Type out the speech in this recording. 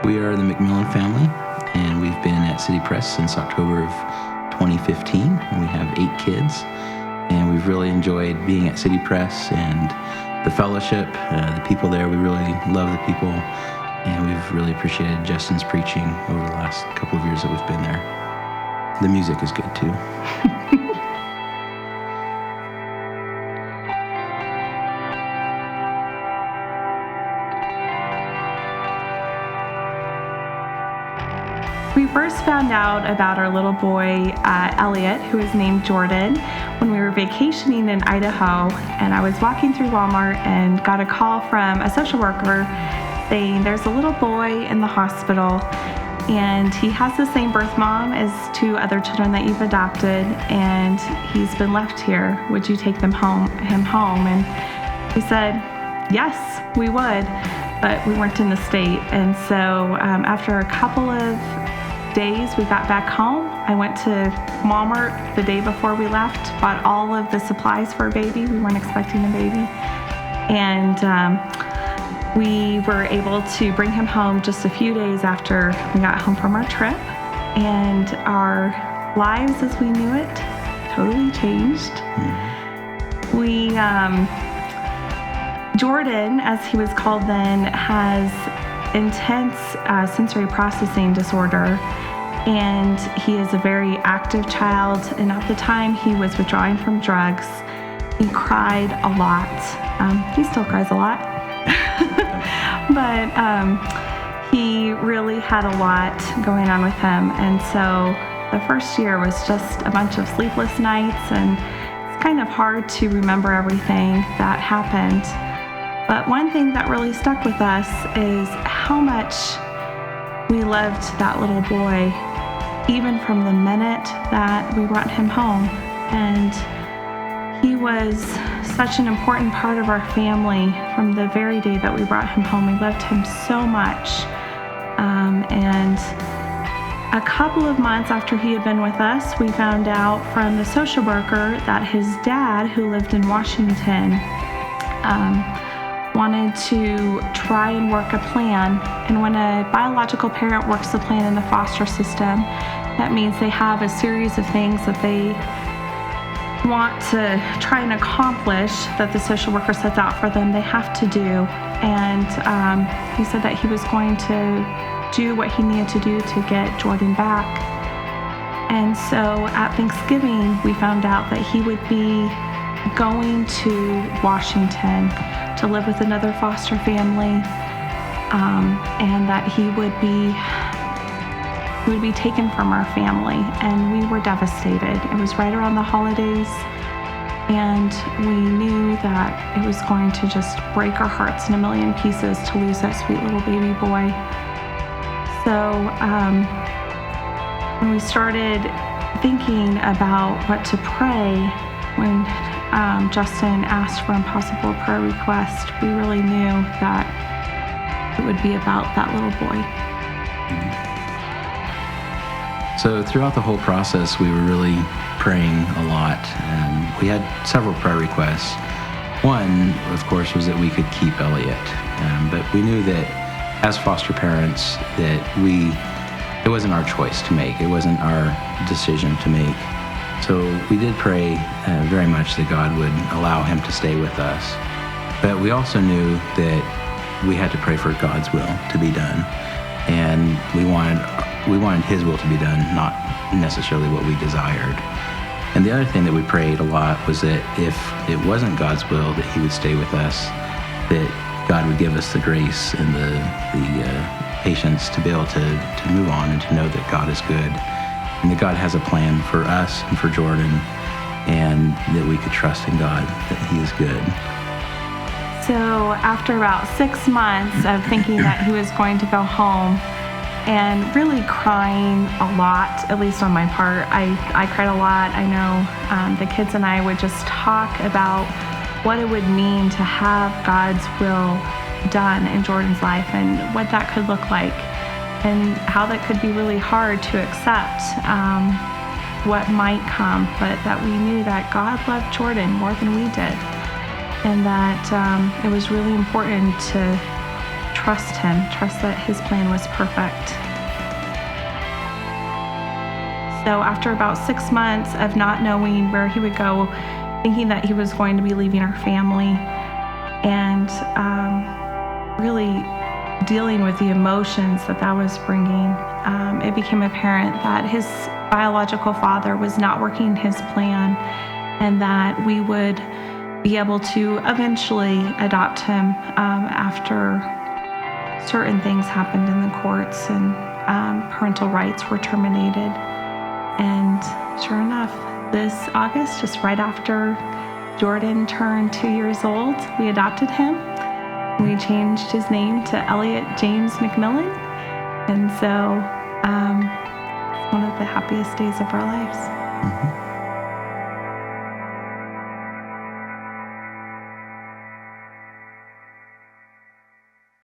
We are the McMillan family, and we've been at City Press since October of 2015. And we have 8 kids, and we've really enjoyed being at City Press and the fellowship, the people there. We really love the people, and we've really appreciated Justin's preaching over the last couple of years that we've been there. The music is good too. We first found out about our little boy, Elliot, who is named Jordan, when we were vacationing in Idaho, and I was walking through Walmart and got a call from a social worker saying there's a little boy in the hospital, and he has the same birth mom as 2 other children that you've adopted, and he's been left here. Would you take him home? And we said, yes, we would, but we weren't in the state. And so after a couple of days, we got back home. I went to Walmart the day before we left, bought all of the supplies for a baby. We weren't expecting a baby. And we were able to bring him home just a few days after we got home from our trip. And our lives as we knew it totally changed. Jordan, as he was called then, has intense sensory processing disorder, and he is a very active child, and at the time he was withdrawing from drugs. He cried a lot. He still cries a lot. But he really had a lot going on with him, and so the first year was just a bunch of sleepless nights, and it's kind of hard to remember everything that happened. But one thing that really stuck with us is how much we loved that little boy, even from the minute that we brought him home. And he was such an important part of our family from the very day that we brought him home. We loved him so much. And a couple of months after he had been with us, we found out from the social worker that his dad, who lived in Washington, wanted to try and work a plan. And when a biological parent works the plan in the foster system, that means they have a series of things that they want to try and accomplish that the social worker sets out for them they have to do. And he said that he was going to do what he needed to do to get Jordan back. And so at Thanksgiving, we found out that he would be going to Washington to live with another foster family, and that he would be taken from our family. And we were devastated. It was right around the holidays, and we knew that it was going to just break our hearts in a million pieces to lose that sweet little baby boy. So when we started thinking about what to pray, when Justin asked for impossible prayer request, we really knew that it would be about that little boy. So throughout the whole process, we were really praying a lot. We had several prayer requests. One, of course, was that we could keep Elliot, but we knew that as foster parents that it wasn't our choice to make. It wasn't our decision to make. So we did pray very much that God would allow him to stay with us. But we also knew that we had to pray for God's will to be done. And we wanted his will to be done, not necessarily what we desired. And the other thing that we prayed a lot was that if it wasn't God's will that he would stay with us, that God would give us the grace and the patience to be able to move on and to know that God is good. And that God has a plan for us and for Jordan, and that we could trust in God, that he is good. So after about 6 months of thinking that he was going to go home and really crying a lot, at least on my part, I cried a lot. I know the kids and I would just talk about what it would mean to have God's will done in Jordan's life and what that could look like, and how that could be really hard to accept what might come, but that we knew that God loved Jordan more than we did, and that it was really important to trust him, trust that his plan was perfect. So after about 6 months of not knowing where he would go, thinking that he was going to be leaving our family, and really dealing with the emotions that was bringing, it became apparent that his biological father was not working his plan, and that we would be able to eventually adopt him after certain things happened in the courts and parental rights were terminated. And sure enough, this August, just right after Jordan turned 2 years old, we adopted him. We changed his name to Elliot James McMillan. And so it's one of the happiest days of our lives. Mm-hmm.